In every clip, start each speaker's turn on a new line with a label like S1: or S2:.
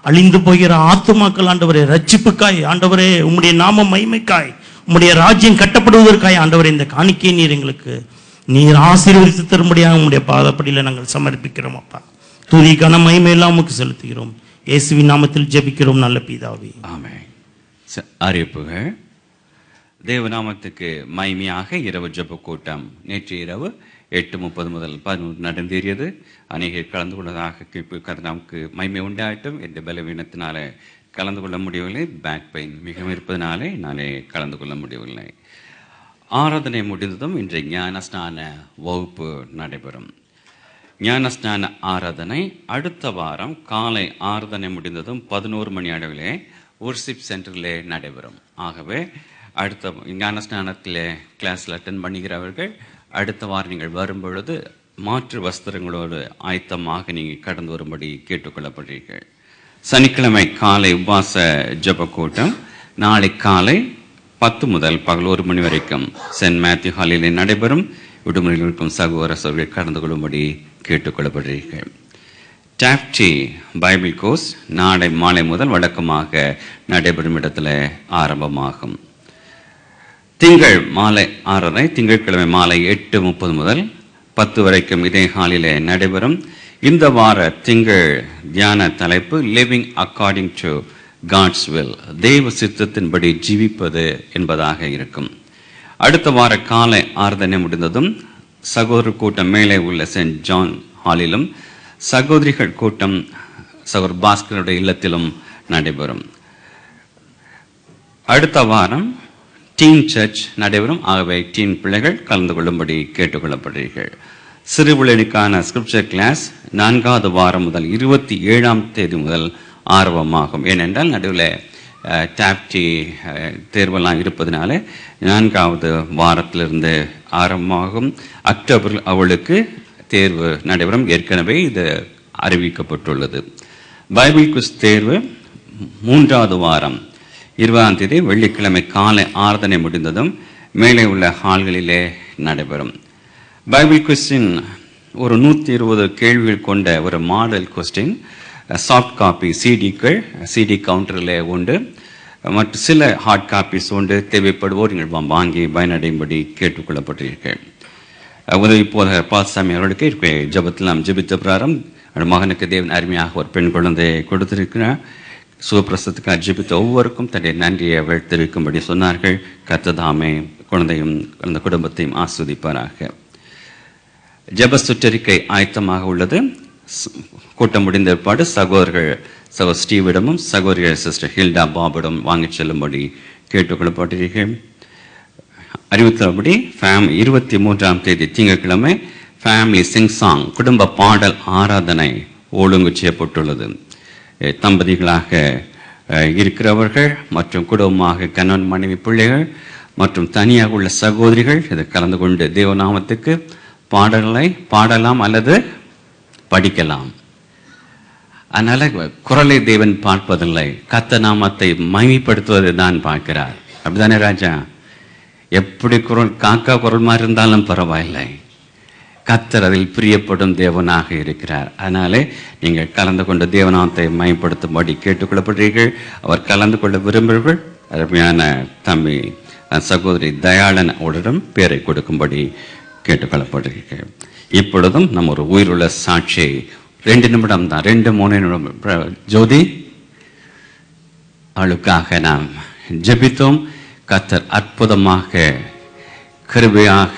S1: அழிந்து போகிற ஆத்துமாக்கள் ஆண்டவரே ரட்சிப்புக்காய் ஆண்டவரே உம்முடைய நாம மகிமைக்காய் உம்முடைய ராஜ்யம் கட்டப்படுவதற்காய் ஆண்டவரே இந்த காணிக்கையை நீர் ஆசீர்வதித்து தரும்படியாக உம்முடைய பாதப்படியில் நாங்கள் சமர்ப்பிக்கிறோம் அப்பா. துதி கன மகிமை எல்லாம் உமக்கு செலுத்துகிறோம். இயேசுவின் நாமத்தில் ஜெபிக்கிறோம் நல்ல பிதாவே.
S2: ஆமென். அறிவிப்புகள். தேவநாமத்துக்கு மகிமையாக இரவு ஜெப கூட்டம் நேற்று இரவு 8:30 முதல் 11 நடந்தேறியது. அநேகர் கலந்து கொண்டதாக நமக்கு மகிமை உண்டாயிட்டும். என்ற பலவீனத்தினால கலந்து கொள்ள முடியவில்லை. பேக் பெயின் மிகவும் இருப்பதனாலே நானே கலந்து கொள்ள முடியவில்லை. ஆராதனை முடிந்ததும் இன்று ஞானஸ்நான வகுப்பு நடைபெறும். ஞானஸ்நான ஆராதனை அடுத்த வாரம் காலை ஆராதனை முடிந்ததும் 11 மணி அளவிலே வொர்ஷிப் சென்டரிலே நடைபெறும். ஆகவே அடுத்த ஞானஸ்நானத்தில் கிளாஸில் அட்டன் பண்ணுகிறவர்கள் அடுத்த வாரம் நீங்கள் வரும்பொழுது மாற்று வஸ்திரங்களோடு ஆயத்தமாக நீங்கள் கடந்து வரும்படி கேட்டுக்கொள்ளப்படுறீர்கள். சனிக்கிழமை காலை உபாச ஜெப கூட்டம் நாளை காலை 10 முதல் பகல் 1 மணி வரைக்கும் சென்ட் மேத்யூ ஹாலிலே நடைபெறும். விடுமுறையில் இருக்கும் சகோதரர்கள் கலந்து கொள்ளும்படி கேட்டுக்கொள்ளப்படுறீர்கள். டாப்டி பைபிள் கோர்ஸ் நாளை மாலை முதல் வழக்கமாக நடைபெறும் இடத்துல ஆரம்பமாகும். திங்கள் மாலை 6:30, திங்கட்கிழமை மாலை 8:30 முதல் 10 வரைக்கும் இதே ஹாலிலே நடைபெறும். இந்த வார திங்கள் தியான தலைப்பு living according to God's will, தெய்வ சித்தத்தின்படி ஜீவிப்பது என்பதாக இருக்கும். அடுத்த வார காலை ஆராதனை முடிந்ததும் சகோதரர் கூட்டம் மேலே உள்ள சென்ட் ஜான் ஹாலிலும் சகோதரிகள் கூட்டம் சகோதரர் பாஸ்கருடைய இல்லத்திலும் நடைபெறும். அடுத்த வாரம் டீன் சர்ச் நடைபெறும். ஆகவே டீன் பிள்ளைகள் கலந்து கொள்ளும்படி கேட்டுக்கொள்ளப்படுகிறீர்கள். சிறுபிள்ளைகளுக்கான ஸ்கிரிப்சர் கிளாஸ் 4வது வாரம் முதல் 27ஆம் தேதி முதல் ஆரம்பமாகும். ஏனென்றால் நடுவில் டாப்டி தேர்வெல்லாம் இருப்பதனால 4வது வாரத்திலிருந்து ஆரம்பமாகும். அக்டோபரில் அவளுக்கு தேர்வு நடைபெறும். ஏற்கனவே இது அறிவிக்கப்பட்டுள்ளது. பைபிள் குவிஸ் தேர்வு 3வது வாரம் 20ஆம் தேதி வெள்ளிக்கிழமை காலை ஆராதனை முடிந்ததும் மேலே உள்ள ஹால்களிலே நடைபெறும். பைபிள் குவிஸின் ஒரு 120 கேள்விகள் கொண்ட ஒரு மாடல் கொஸ்டின் சாஃப்ட் காப்பி சிடிக்கள் சிடி கவுண்டரில் உண்டு. மற்ற சில ஹார்ட் காப்பீஸ் உண்டு. தேவைப்படுவோர் நீங்கள் வாங்கி பயனடையும்படி கேட்டுக்கொள்ளப்பட்டீர்கள். உதவி போதகர் பால்சாமி அவர்களுக்கு ஜபத்தில் நாம் ஜபித்த பிராரம் மகனுக்கு தேவன் அருமையாக ஒரு பெண் குழந்தையை கொடுத்திருக்கிறார். சுகப்பிரசத்துக்காக ஜபித்த ஒவ்வொருக்கும் தன்னுடைய நன்றியை அவள் தெரிவிக்கும்படி சொன்னார்கள். கர்த்ததாமே குழந்தையும் அந்த குடும்பத்தையும் ஆஸ்வதிப்பாராக. ஜப சுற்றறிக்கை ஆயத்தமாக உள்ளது. கூட்டம் முடிந்த ஏற்பாடு சகோதரர் ஸ்டீவிடமும் சகோதரிகள் சிஸ்டர் ஹில்டா பாபிடம் வாங்கிச் செல்லும்படி கேட்டுக்கொள்ளப்பட்டீர்கள். அறிவித்தபடி 23ஆம் தேதி திங்கட்கிழமை ஃபேமிலி சிங் சாங் குடும்ப பாடல் ஆராதனை ஒழுங்கு செய்யப்பட்டுள்ளது. தம்பதிகளாக இருக்கிறவர்கள் மற்றும் குடும்பமாக கணவன் மனைவி பிள்ளைகள் மற்றும் தனியாக உள்ள சகோதரிகள் இதை கலந்து கொண்டு தேவநாமத்துக்கு பாடல்களை பாடலாம் அல்லது படிக்கலாம். அதனால குரலை தேவன் பார்ப்பதில்லை, கர்த்தர் நாமத்தை மகிமைப்படுத்துவதை தான் பார்க்கிறார். அப்படித்தானே ராஜா? எப்படி குரல் காக்கா குரல் மாதிரி இருந்தாலும் பரவாயில்லை, கர்த்தர் அதில் பிரியப்படும் தேவனாக இருக்கிறார். அதனாலே நீங்கள் கலந்து கொண்ட தேவநாமத்தை மகிமைப்படுத்தும்படி கேட்டுக்கொள்ளப்படுறீர்கள். அவர் கலந்து கொள்ள விரும்புகிறவர்கள் அருமையான தம்பி சகோதரி தயாளன் அவரிடம் பேரை கொடுக்கும்படி கேட்டுக்கொள்ளப்படுகிறீர்கள். இப்பொழுதும் நம்ம ஒரு உயிருள்ள சாட்சியை 2 நிமிடம் தான், 2-3 நிமிடம் ஜோதி அவளுக்காக நாம் ஜெபித்தோம். கர்த்தர் அற்புதமாக கிருபையாக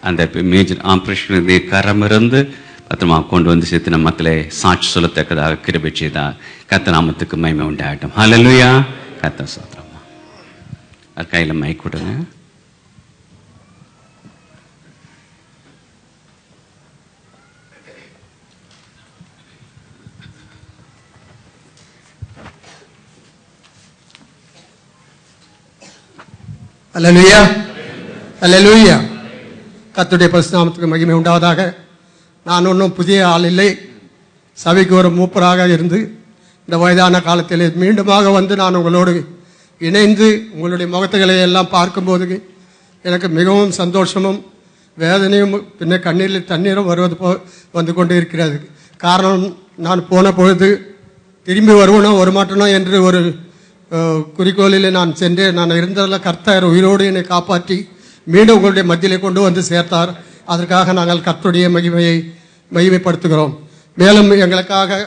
S2: அந்த மேஜர் ஆபரேஷன் கரமிருந்து பத்திரமாக கொண்டு வந்து சேர்த்து நம்ம மக்களை சாட்சி சொல்லத்தக்கதாக கிருபை செய்தார். கர்த்தர் நாமத்துக்கு மகிமை உண்டாகட்டும். ஹல்லேலூயா. கர்த்தர் ஸ்தோத்திரம். அது கையில் மைக் கொடுங்க.
S3: அல்லேலூயா, அல்லேலூயா. கர்த்தருடைய பரிசுத்த நாமத்துக்கு மகிமை உண்டாவதாக. நான் ஒன்றும் புதிய ஆள் இல்லை. சபைக்கு ஒரு மூப்பராக இருந்து இந்த வயதான காலத்தில் மீண்டுமாக வந்து நான் உங்களோடு இணைந்து உங்களுடைய முகத்துகளை எல்லாம் பார்க்கும்போது எனக்கு மிகவும் சந்தோஷமும் வேதனையும் பின்ன கண்ணீரில் தண்ணீரும் வருவது வந்து கொண்டு இருக்கிறது. காரணம், நான் போன பொழுது திரும்பி வருவனோ வரமாட்டனோ என்று ஒரு குறிக்கோளில் நான் சென்றேன். நான் இருந்ததில் கர்த்தர் உயிரோடு என்னை காப்பாற்றி மீண்டும் உங்களுடைய மத்தியிலே கொண்டு வந்து சேர்த்தார். அதற்காக நாங்கள் கர்த்தருடைய மகிமைப்படுத்துகிறோம். மேலும் எங்களுக்காக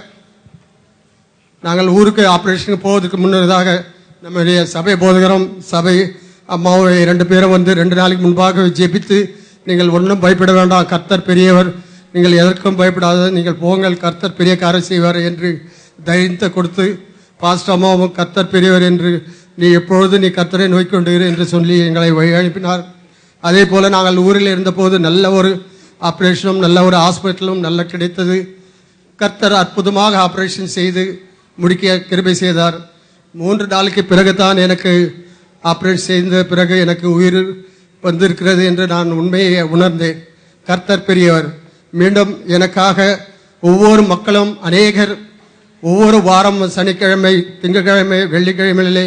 S3: நாங்கள் ஊருக்கு ஆப்ரேஷனுக்கு போவதற்கு முன்னதாக நம்முடைய சபை போதுகிறோம் சபை அம்மாவை 2 பேரும் வந்து 2 நாளைக்கு முன்பாக ஜெபித்து, நீங்கள் ஒன்றும் பயப்பட வேண்டாம், கர்த்தர் பெரியவர், நீங்கள் எதற்கும் பயப்படாத, நீங்கள் போங்கள், கர்த்தர் பெரிய காரியம் செய்வார் என்று தைரியத்தை கொடுத்து, பாஸ்டர் அம்மாவும் கர்த்தர் பெரியவர் என்று நீ எப்பொழுது நீ கர்த்தரை நோய்க்கொண்டு என்று சொல்லி எங்களை வழி அனுப்பினார். அதே போல் நாங்கள் ஊரில் இருந்தபோது நல்ல ஒரு ஆப்ரேஷனும் நல்ல ஒரு ஹாஸ்பிட்டலும் நல்ல கிடைத்தது. கர்த்தர் அற்புதமாக ஆப்ரேஷன் செய்து முடிக்க கிருபை செய்தார். 3 நாளுக்கு பிறகு தான் எனக்கு ஆப்ரேஷன் செய்த பிறகு எனக்கு உயிர் வந்திருக்கிறது என்று நான் உண்மையை உணர்ந்தேன். கர்த்தர் பெரியவர். மீண்டும் எனக்காக ஒவ்வொரு மக்களும் அநேகர் ஒவ்வொரு வாரம் சனிக்கிழமை, திங்கட்கிழமை, வெள்ளிக்கிழமையிலே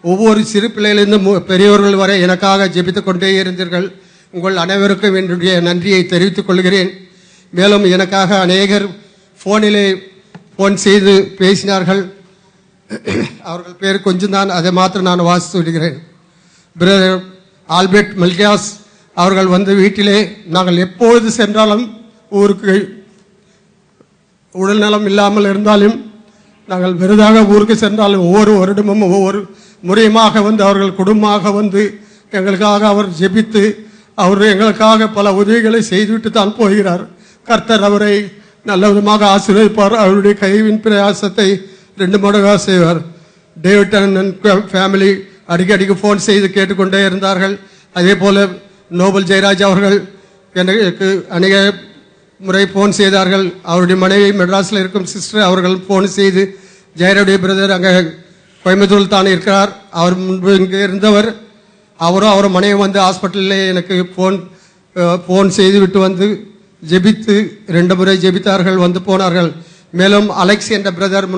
S3: ஒவ்வொரு சிறு பிள்ளையிலிருந்து பெரியவர்கள் வரை எனக்காக ஜெபித்து கொண்டே இருந்தீர்கள். உங்கள் அனைவருக்கும் என்னுடைய நன்றியை தெரிவித்துக் கொள்கிறேன். மேலும் எனக்காக அநேகர் ஃபோன் செய்து பேசினார்கள். அவர்கள் பேர் கொஞ்சம் தான், அதை மாத்திரம் நான் வாசித்து விடுகிறேன். பிரதர் ஆல்பர்ட் மெல்கியாஸ் அவர்கள் வந்து வீட்டிலே நாங்கள் எப்பொழுது சென்றாலும் ஊருக்கு உடல்நலம் இல்லாமல் இருந்தாலும் நாங்கள் விருதாக ஊருக்கு சென்றாலும் ஒவ்வொரு வருடமும் ஒவ்வொரு முறையுமாக வந்து அவர்கள் குடும்பமாக வந்து எங்களுக்காக அவர் ஜெபித்து அவர் எங்களுக்காக பல உதவிகளை செய்துவிட்டு தான் போகிறார். கர்த்தர் அவரை நல்ல விதமாக ஆசீர்வதிப்பார். அவருடைய கைவின் பிரயாசத்தை 2 மடங்காக செய்வார். டேவிட் அண்ட் ஃபேமிலி அடிக்கடிக்கு ஃபோன் செய்து கேட்டுக்கொண்டே இருந்தார்கள். அதே போல் நோபல் ஜெயராஜ் அவர்கள் எனக்கு அநேக முறை ஃபோன் செய்தார்கள். அவருடைய மனைவி மெட்ராஸில் இருக்கும் சிஸ்டர் அவர்கள் ஃபோன் செய்து, ஜெயராஜுடைய பிரதர் அங்கே கோயம்புத்தூரில் தான் இருக்கிறார், அவர் முன்பு இங்கே இருந்தவர், அவரும் அவர் மனைவி வந்து ஹாஸ்பிட்டலில் எனக்கு ஃபோன் செய்து விட்டு வந்து ஜெபித்து 2 முறை ஜெபித்தார்கள், வந்து போனார்கள். மேலும் அலெக்ஸ் என்ற பிரதர்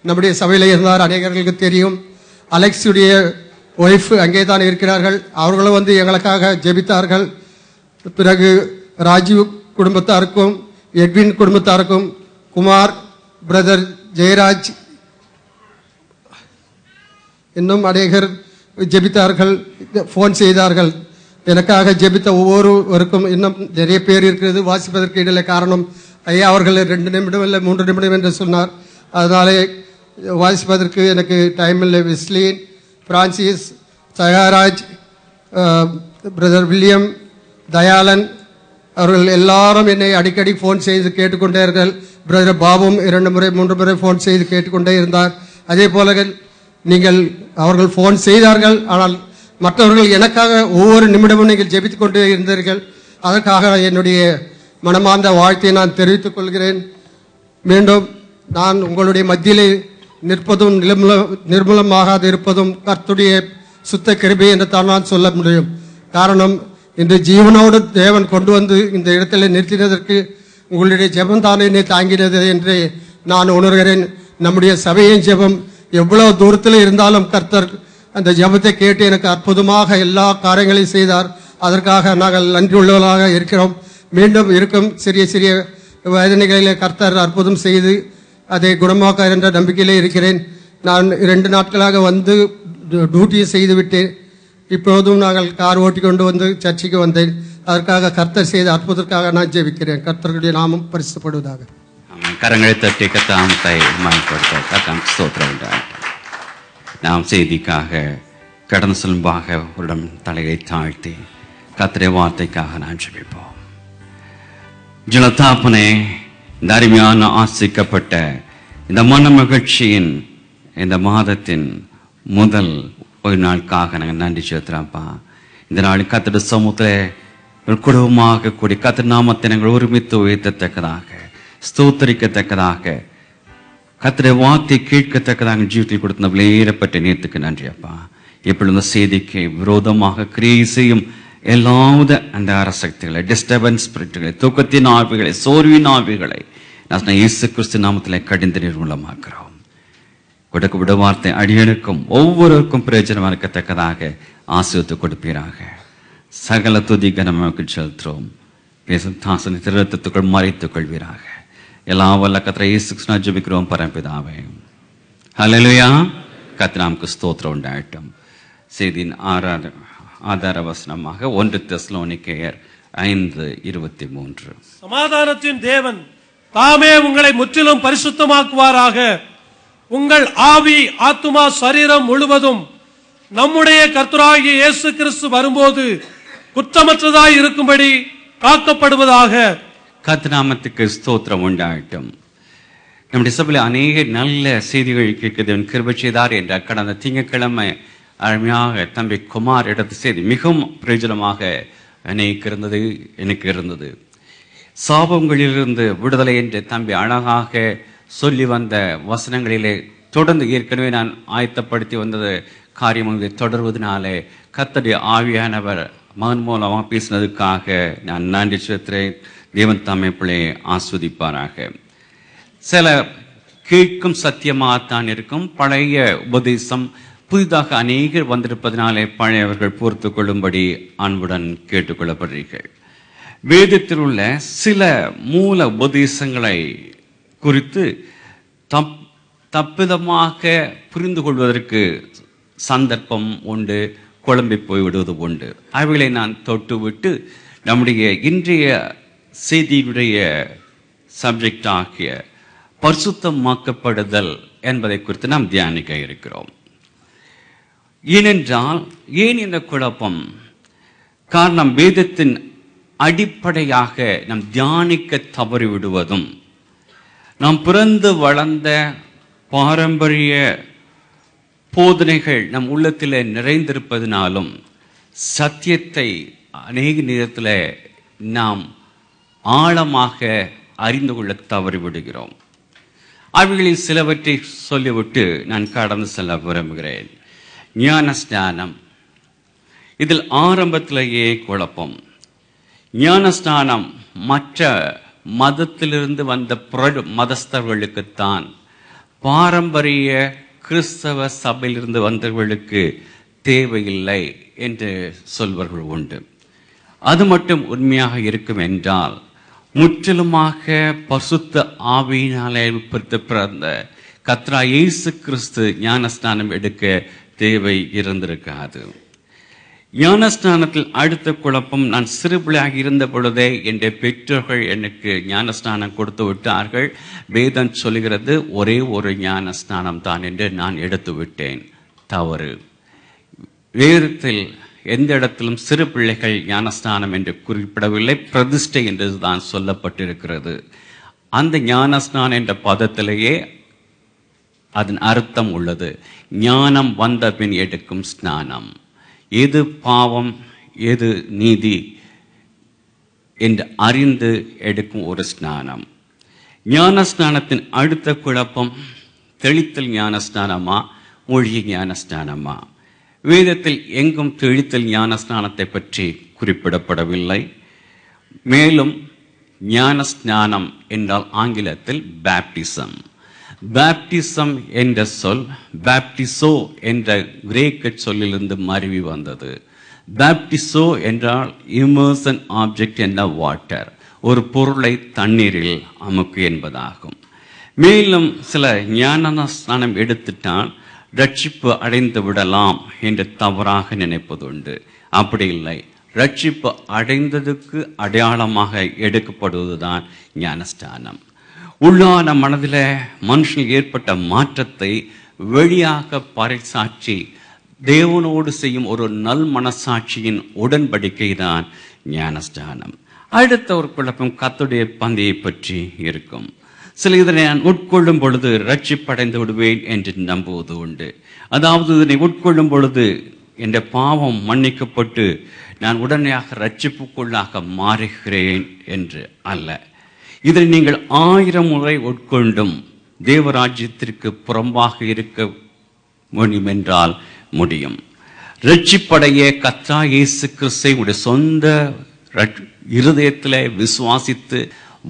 S3: நம்முடைய சபையில் இருந்தார், அநேகர்களுக்கு தெரியும். அலெக்ஸுடைய ஒய்ஃப் அங்கே தான் இருக்கிறார்கள், அவர்களும் வந்து எங்களுக்காக ஜெபித்தார்கள். பிறகு ராஜீவ் குடும்பத்தாருக்கும் எட்வின் குடும்பத்தாருக்கும் குமார் பிரதர் ஜெயராஜ் இன்னும் அநேகர் ஜெபித்தார்கள், ஃபோன் செய்தார்கள். எனக்காக ஜெபித்த ஒவ்வொருவருக்கும் இன்னும் நிறைய பேர் இருக்கிறது, வாசிப்பதற்கு இடையில. காரணம் ஐயா அவர்கள் 2 நிமிடம் இல்லை 3 நிமிடம் என்று சொன்னார், அதனாலே வாசிப்பதற்கு எனக்கு டைம் இல்லை. விஸ்லின், பிரான்சிஸ், சகாராஜ், பிரதர் வில்லியம், தயாளன் அவர்கள் எல்லாரும் என்னை அடிக்கடி ஃபோன் செய்து கேட்டுக்கொண்டேர்கள். பிரதர் பாபும் 2 முறை 3 முறை ஃபோன் செய்து கேட்டுக்கொண்டே இருந்தார். அதே போல நீங்கள் அவர்கள் ஃபோன் செய்தார்கள், ஆனால் மற்றவர்கள் எனக்காக ஒவ்வொரு நிமிடமும் நீங்கள் ஜெபித்துக் கொண்டே இருந்தீர்கள். அதற்காக என்னுடைய மனமார்ந்த வாழ்த்தை நான் தெரிவித்துக் கொள்கிறேன். மீண்டும் நான் உங்களுடைய மத்தியிலே நிற்பதும் நிர்மூலமாகாது இருப்பதும் கர்த்தருடைய சுத்த கிருபை என்று தான் நான் சொல்ல முடியும். காரணம், இன்று ஜீவனோடு தேவன் கொண்டு வந்து இந்த இடத்துல நிறுத்தினதற்கு உங்களுடைய ஜெபம் தான் என்னை தாங்கினது என்று நான் உணர்கிறேன். நம்முடைய சபையின் ஜெபம் எவ்வளவு தூரத்தில் இருந்தாலும் கர்த்தர் அந்த ஜெபத்தை கேட்டு எனக்கு அற்புதமாக எல்லா காரியங்களையும் செய்தார். அதற்காக நாங்கள் நன்றியுள்ளவர்களாக இருக்கிறோம். மீண்டும் இருக்கும் சிறிய சிறிய வேதனைகளிலே கர்த்தர் அற்புதம் செய்து அதை குணமாக்க என்ற நம்பிக்கையிலே இருக்கிறேன். நான் 2 நாட்களாக வந்து டியூட்டியை செய்துவிட்டேன். இப்போதும் நாங்கள் கார் ஓட்டி கொண்டு வந்து சர்ச்சைக்கு வந்தேன். அதற்காக கர்த்தர் செய்த அற்புதத்திற்காக நான் ஜெபிக்கிறேன். கர்த்தருடைய நாமம் பரிசுத்தப்படுவதாக.
S2: கரங்களை தட்டி கத்தாமத்தை மயப்படுத்த கத்தாம் ஸ்தோத்திரம் உண்டாகட்டும். நாம் செய்திக்காக கடந்து செல்வாக அவரிடம் தலையை தாழ்த்தி கர்த்தருடைய வார்த்தைக்காக நான் ஜெபிப்போம். ஜலதாப்பனே, இந்த அருமையான ஆசிக்கப்பட்ட இந்த மன மகிழ்ச்சியின் இந்த மாதத்தின் முதல் ஒரு நாளுக்காக நாங்கள் நன்றி செலுத்துகிறோம்ப்பா. இந்த நாள் கர்த்தருடைய சமூகத்தில் குடும்பமாக கூடி கர்த்தர் நாமத்தை நாங்கள் ஒருமித்து உயர்த்தத்தக்கதாக, ஸ்தோத்தரிக்கத்தக்கதாக, கர்த்தருடைய வார்த்தை கேட்கத்தக்கதாக ஜீவித்தில் கொடுத்த விலையேறப்பட்ட நேரத்துக்கு நன்றி அப்பா. இப்பொழுது இந்த செய்திக்கு விரோதமாக கிரியை செய்யும் எல்லாவித அந்த அரசக்திகளை, டிஸ்டர்பன்ஸ் ஸ்பிரிட்டுகளை, தூக்கத்தின் ஆவிகளை, சோர்வின் ஆவிகளை நான் இயேசு கிறிஸ்து நாமத்தில் கடிந்து நிர்மூலமாக்குறோம். கொடுக்கப்பட்ட வார்த்தை அடியனுக்கும் ஒவ்வொருவருக்கும் பிரயோஜனமாக இருக்கத்தக்கதாக ஆசீர்வதித்து கொடுப்பீராக. சகல துதி கனமக்கு செலுத்துறோம். பேசும் தாசனை திருத்தத்துக்குள் மறைத்துக் கொள்வீராக. எல்லா வல்ல கர்த்தர் இயேசு கிறிஸ்துவினால் ஜெபிக்கிறோம் பரமபிதாவே. ஹல்லேலூயா. கர்த்தருக்கு ஸ்தோத்திரம் உண்டாகட்டும். செய்தியின் ஆதார வசனமாக 1 தெசலோனிக்கேயர் 5:23.
S4: சமாதானத்தின் தேவன் தாமே உங்களை முற்றிலும் பரிசுத்தமாக்குவாராக. உங்கள் ஆவி, ஆத்துமா, சரீரம் முழுவதும் நம்முடைய கர்த்தராகிய இயேசு கிறிஸ்து வரும்போது குற்றமற்றதாய் இருக்கும்படி காக்கப்படுவதாக.
S2: கர்த்தருக்கு ஸ்தோத்திரம் உண்டாகட்டும். நம்முடைய சபையில் அநேக நல்ல செய்திகள் கேட்கிறது. கிருபை செய்தார் என்ற கடந்த திங்கட்கிழமை அருமையாக தம்பி குமார் எடுத்த செய்தி மிகவும் பிரயோஜனமாக எனக்கு இருந்தது. சாபங்களிலிருந்து விடுதலை என்று தம்பி அழகாக சொல்லி வந்த வசனங்களிலே தொடர்ந்து ஏற்கனவே நான் ஆயத்தப்படுத்தி வந்தது காரியம் தொடர்வதனாலே கர்த்தருடைய ஆவியானவர் மகன் மூலமாக பேசினதுக்காக நான் நன்றி செலுத்துகிறேன். தேவன் தாமே பிள்ளையை ஆஸ்வதிப்பாராக. சில கேட்கும் சத்தியமாகத்தான் இருக்கும். பழைய உபதேசம் புதிதாக அநேகர் வந்திருப்பதனாலே பழையவர்கள் பொறுத்து கொள்ளும்படி அன்புடன் கேட்டுக்கொள்ளப்படுறீர்கள். வேதத்தில் உள்ள சில மூல உபதேசங்களை குறித்து தப்பிதமாக புரிந்து கொள்வதற்கு சந்தர்ப்பம் உண்டு, குழம்பி போய்விடுவது உண்டு. அவைகளை நான் தொட்டுவிட்டு நம்முடைய இன்றைய செய்தியுடைய சப்ஜெக்ட் ஆகிய பரிசுத்தமாக்கப்படுதல் என்பதை குறித்து நாம் தியானிக்க இருக்கிறோம். ஏனென்றால் ஏன் இந்த குழப்பம்? காரணம், வேதத்தின் அடிப்படையாக நாம் தியானிக்க தவறிவிடுவதும், நாம் பிறந்து வளர்ந்த பாரம்பரிய போதனைகள் நம் உள்ளத்தில் நிறைந்திருப்பதினாலும் சத்தியத்தை அநேக நேரத்தில் நாம் ஆழமாக அறிந்து கொள்ள தவறிவிடுகிறோம். அவைகளில் சிலவற்றை சொல்லிவிட்டு நான் கடந்து செல்ல விரும்புகிறேன். ஞானஸ்நானம், இதில் ஆரம்பத்திலேயே குழப்பம். ஞானஸ்நானம் மற்ற மதத்திலிருந்து வந்த மதஸ்தர்களுக்குத்தான், பாரம்பரிய கிறிஸ்தவ சபையிலிருந்து வந்தவர்களுக்கு தேவையில்லை என்று சொல்வர்கள் உண்டு. அது மட்டும் உண்மையாக இருக்கும் என்றால் முற்றிலுமாக பரிசுத்த ஆவியினாலே பிறந்த கர்த்தராகிய இயேசு கிறிஸ்து ஞானஸ்நானம் எடுக்க தேவை இருந்திருக்காது. ஞானஸ்நானத்தில் அடுத்த குழப்பம், நான் சிறுபிள்ளையாக இருந்த பொழுதே என் பெற்றோர்கள் எனக்கு ஞானஸ்நானம் கொடுத்து விட்டார்கள். வேதம் சொல்லுகிறது ஒரே ஒரு ஞானஸ்நானம் தான் என்று நான் எடுத்து விட்டேன். தவறு. வேதத்தில் எந்த இடத்திலும் சிறு பிள்ளைகள் ஞானஸ்நானம் என்று குறிப்பிடவில்லை, பிரதிஷ்டை என்று தான் சொல்லப்பட்டிருக்கிறது. அந்த ஞானஸ்நானம் என்ற பதத்திலேயே அதன் அர்த்தம் உள்ளது. ஞானம் வந்த பின் எடுக்கும் ஸ்நானம். எது பாவம் எது நீதி என்று அறிந்து எடுக்கும் ஒரு ஸ்நானம். ஞானஸ்நானத்தின் அடுத்த குழப்பம், தெளித்தல் ஞானஸ்நானமா மூழ்கி ஞானஸ்நானமா? வேதத்தில் எங்கும் தெளித்தல் ஞானஸ்நானத்தை பற்றி குறிப்பிடப்படவில்லை. மேலும் ஞானஸ்நானம் என்றால் ஆங்கிலத்தில் பேப்டிசம். பேப்டிசம் என்ற சொல் பேப்டிசோ என்ற கிரேக்க சொல்லிலிருந்து மருவி வந்தது. பேப்டிசோ என்றால் இமர்சன் ஆப்ஜெக்ட் என்ற வாட்டர், ஒரு பொருளை தண்ணீரில் அமுக்கு என்பதாகும். மேலும் சில ஞானஸ்நானம் எடுத்துட்டால் ரட்சிப்பு அடைந்து விடலாம் என்று தவறாக நினைப்பதுண்டு. அப்படி இல்லை. ரட்சிப்பு அடைந்ததுக்கு அடையாளமாக எடுக்கப்படுவதுதான் ஞானஸ்நானம். உள்ளான மனதில் மனுஷனுக்கு ஏற்பட்ட மாற்றத்தை வெளியாக பறைசாற்றி தேவனோடு செய்யும் ஒரு நல் மனசாட்சியின் உடன்படிக்கை தான் ஞானஸ்நானம். அடுத்த ஒரு குழப்பம் கர்த்தருடைய பந்தியை பற்றி இருக்கும். சில இதனை நான் உட்கொள்ளும் பொழுது ரட்சிப்படைந்து விடுவேன் என்று நம்புவது உண்டு. அதாவது இதனை உட்கொள்ளும் பொழுது என்ற பாவம் மன்னிக்கப்பட்டு நான் உடனடியாக ரட்சிப்புக்குள்ளாக மாறுகிறேன் என்று அல்ல. இதை நீங்கள் 1000 முறை உட்கொண்டும் தேவராஜ்யத்திற்கு புறம்பாக இருக்க முடியும் என்றால் முடியும். ரட்சிப்படைய கர்த்தராகிய இயேசு கிறிஸ்துவை உடைய சொந்த இருதயத்திலே விசுவாசித்து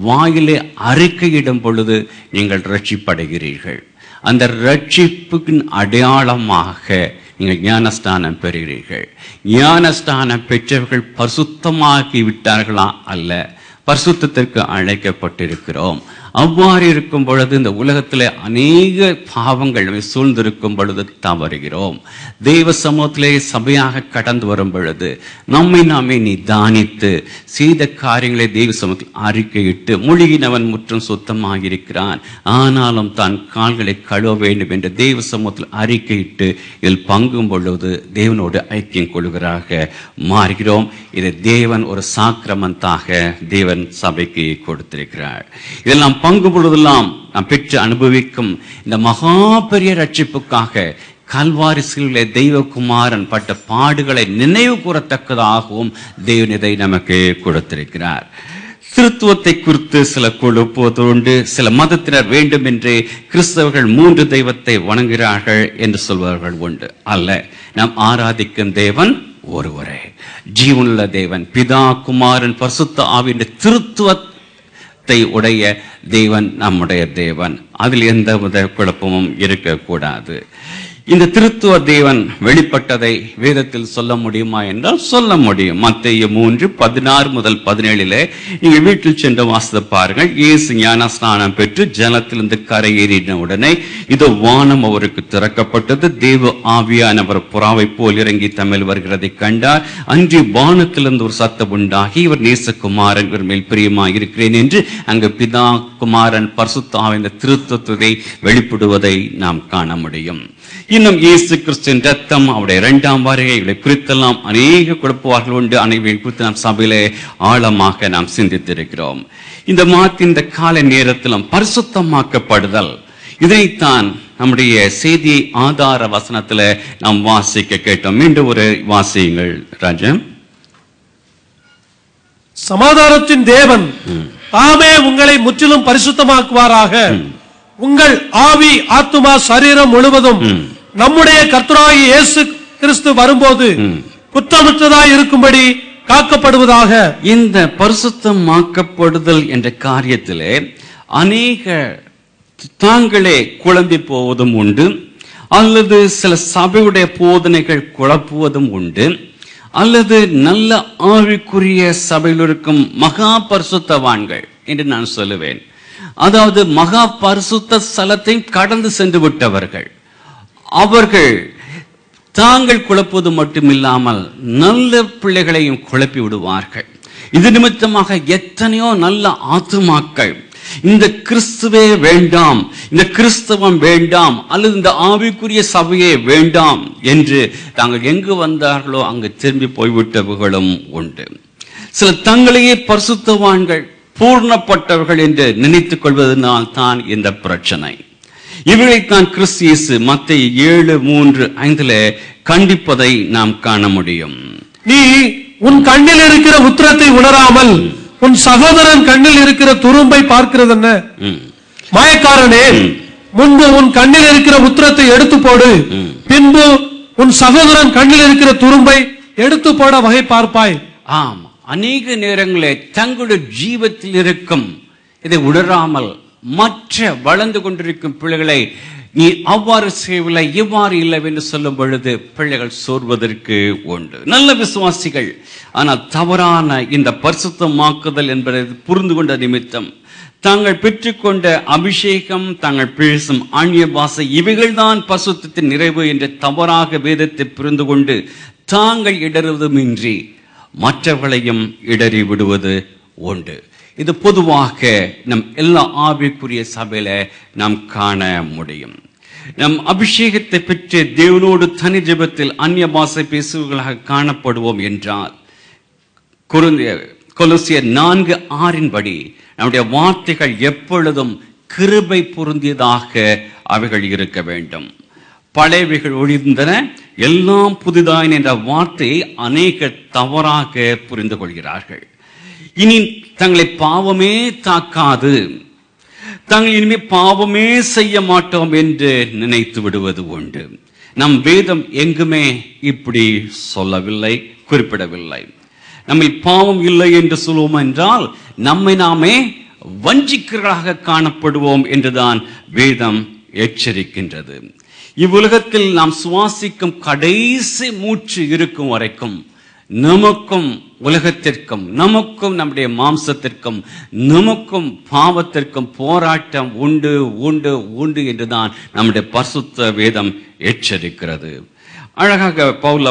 S2: வாயிலே அறிக்கையிடும் பொழுது நீங்கள் ரட்சிப்படைகிறீர்கள். அந்த ரட்சிப்புக்கின் அடையாளமாக நீங்கள் ஞானஸ்தானம் பெறுகிறீர்கள். ஞானஸ்தானம் பெற்றவர்கள் பரிசுத்தமாகி விட்டார்களா? அல்ல, பரிசுத்தத்திற்கு அழைக்கப்பட்டிருக்கிறோம். அவ்வாறு இருக்கும் பொழுது இந்த உலகத்திலே அநேக பாவங்கள் நம்மை சூழ்ந்திருக்கும் பொழுது தவறுகிறோம். தெய்வ சமூகத்திலே சபையாக கடந்து வரும் பொழுது நம்மை நாமே நிதானித்து செய்த காரியங்களை தெய்வ சமூகத்தில் அறிக்கையிட்டு முழுகினவன் முற்றும் சுத்தமாகியிருக்கிறான், ஆனாலும் தான் கால்களை கழுவ வேண்டும் என்று தெய்வ சமூகத்தில் அறிக்கையிட்டு இதில் பங்கும் பொழுது தேவனோடு ஐக்கியம் கொள்கிறாக மாறுகிறோம். இதை தேவன் ஒரு சாக்கிரமந்தாக தேவன் சபைக்கு கொடுத்திருக்கிறார். இதெல்லாம் பங்கு பொழுதெல்லாம் நாம் பெற்று அனுபவிக்கும் இந்த மகா பெரிய ரட்சிப்புக்காக கல்வாரி சிலுவையிலே தெய்வகுமாரன் பட்ட பாடுகளை நினைவு கூறத்தக்கதாகவும் தேவன் இதை நமக்கு கொடுத்திருக்கிறார். திருத்துவத்தை குறித்து சில குழுப்போதுண்டு சில மதத்தினர் வேண்டும் என்று கிறிஸ்தவர்கள் 3 தெய்வத்தை வணங்குகிறார்கள் என்று சொல்பவர்கள் உண்டு. அல்ல, நாம் ஆராதிக்கும் தேவன் ஒருவரே, ஜீவனுள்ள தேவன், பிதா குமாரன் பரிசுத்த ஆவியின் திருத்துவத்தை உடைய தேவன் நம்முடைய தேவன். அதில் எந்த குழப்பமும் இருக்கக்கூடாது. இந்த திருத்துவ தேவன் வெளிப்பட்டதை வேதத்தில் சொல்ல முடியுமா என்றால் சொல்ல முடியும். மத்தேயு 3:16 முதல் 17 நீங்க வீட்டில் சென்று வாசித்து பாருங்கள். இயேசு ஞான ஸ்நானம் பெற்று ஜலத்திலிருந்து கரையேறின உடனே இதோ வானம் அவருக்கு திறக்கப்பட்டது, தேவ ஆவியானவர் புறாவை போல் இறங்கி தமிழ் வருகிறதை கண்டார். அன்று வானத்திலிருந்து ஒரு சத்தம் உண்டாகி, இவர் நேசகுமாரன், இவர் மேல் பிரியமாய் இருக்கிறேன் என்று அங்கு பிதா குமாரன் பரிசுத்த ஆவியின் திருத்துவத்தை வெளிப்படுவதை நாம் காண முடியும். இன்னும் இயேசு கிறிஸ்துவின் ரத்தம், அவருடைய 2ஆம் வருகை, இவளை குறித்தெல்லாம் அநேக குழப்பவார்கள் உண்டு. அனைவரை குறித்து நாம் சபையிலே ஆழமாக நாம் சிந்தித்திருக்கிறோம். இந்த கால நேரத்திலும் பரிசுத்தமாக்கப்படுதல், இதைத்தான் நம்முடைய செய்தியை ஆதார வசனத்துல நாம் வாசிக்க கேட்டோம். மீண்டும் ஒரு வாசியுங்கள் ராஜன்.
S4: சமாதானத்தின் தேவன் தாமே உங்களை முற்றிலும் பரிசுத்தமாக்குவாராக. உங்கள் ஆவி ஆத்துமா சரீரம் முழுவதும் நம்முடைய கர்த்தராகிய இயேசு கிறிஸ்து வரும்போது குற்றமற்றதாய் இருக்கும்படி காக்கப்படுவதாக.
S2: இந்த பரிசுத்தமாக்கப்படுதல் என்ற காரியத்திலே அநேக தாங்களே குழம்பி போவதும் உண்டு, அல்லது சில சபையுடைய போதனைகள் குழப்புவதும் உண்டு, அல்லது நல்ல ஆவிக்குரிய சபையில் இருக்கும் மகா பரிசுத்தவான்கள் என்று நான் சொல்லுவேன். அதாவது மகா பரிசுத்த ஸ்தலத்தை கடந்து சென்று விட்டவர்கள், அவர்கள் தாங்கள் குழப்பது மட்டுமில்லாமல் நல்ல பிள்ளைகளையும் குழப்பி விடுவார்கள். இது நிமித்தமாக எத்தனையோ நல்ல ஆத்துமாக்கள் இந்த கிறிஸ்துவே வேண்டாம், இந்த கிறிஸ்தவம் வேண்டாம், அல்லது இந்த ஆவிக்குரிய சபையே வேண்டாம் என்று தாங்கள் எங்கு வந்தார்களோ அங்கு திரும்பி போய்விட்டவர்களும் உண்டு. சில தங்களையே பரிசுத்தவான்கள் பூர்ணப்பட்டவர்கள் என்று நினைத்துக் கொள்வதனால் தான் இந்த பிரச்சனை. இவளைத்தான் கிறிஸ்து இயேசு மத்தேயு 7:3-5 கண்டிப்பதை நாம் காண முடியும்.
S4: நீ உன் கண்ணில் இருக்கிற உத்திரத்தை உணராமல் உன் சகோதரன் கண்ணில் இருக்கிற துரும்பை பார்க்கிறது என்ன? மாயக்காரனே, முன்பு உன் கண்ணில் இருக்கிற உத்திரத்தை எடுத்து போடு, பின்பு உன் சகோதரன் கண்ணில் இருக்கிற துரும்பை எடுத்து போட வகை பார்ப்பாய்.
S2: ஆம், அநேக நேரங்களில் தங்களுடைய ஜீவத்தில் இருக்கும் இதை உணராமல் மற்ற வளர்ந்து கொண்டிருக்கும் பிள்ளைகளை நீ அவ்வாறு செய்யவில்லை, இவ்வாறு இல்லை என்று சொல்லும் பொழுது பிள்ளைகள் சோர்வதற்கு உண்டு. நல்ல விசுவாசிகள் ஆனால் தவறான இந்த பரிசுத்தமாக்குதல் என்பதை புரிந்து கொண்ட நிமித்தம் தாங்கள் பெற்றுக்கொண்ட அபிஷேகம், தாங்கள் பேசும் ஆன்மீக பாஷை, இவைகள்தான் பரிசுத்தத்தின் நிறைவு என்று தவறாக வேதத்தை புரிந்து கொண்டு தாங்கள் இடறுவதுமின்றி மற்றவர்களையும் இடறி விடுவது உண்டு. இது பொதுவாக நம் எல்லா ஆவிக்குரிய சபையில நாம் காண முடியும். நம் அபிஷேகத்தை பெற்று தேவனோடு தனி ஜெபத்தில் அந்நிய பாஷை பேசுவர்களாக காணப்படுவோம் என்றால் கொலோசியர் 4:6 நம்முடைய வார்த்தைகள் எப்பொழுதும் கிருபை பொருந்தியதாக அவைகள் இருக்க வேண்டும். பழையவைகள் ஒழிந்தன, எல்லாம் புதிதாய் என்ற வார்த்தையை அநேகர் தவறாக புரிந்து கொள்கிறார்கள். இனி தங்களை பாவமே தாக்காது, தாங்கள் இனிமே பாவமே செய்ய மாட்டோம் என்று நினைத்து விடுவது உண்டு. நம் வேதம் எங்குமே இப்படி சொல்லவில்லை, குறிப்பிடவில்லை. நம்ம பாவம் இல்லை என்று சொல்லுவோம் என்றால் நம்மை நாமே வஞ்சிக்கிறதாக காணப்படுவோம் என்றுதான் வேதம் எச்சரிக்கின்றது. இவ்வுலகத்தில் நாம் சுவாசிக்கும் கடைசி மூச்சு இருக்கும் வரைக்கும் நமக்கும் உலகத்திற்கும், நமக்கும் நம்முடைய மாம்சத்திற்கும், நமக்கும் பாவத்திற்கும் போராட்டம் உண்டு உண்டு உண்டு என்றுதான் நம்முடைய பரிசுத்த வேதம் எச்சரிக்கிறது. அழகாக பவுல்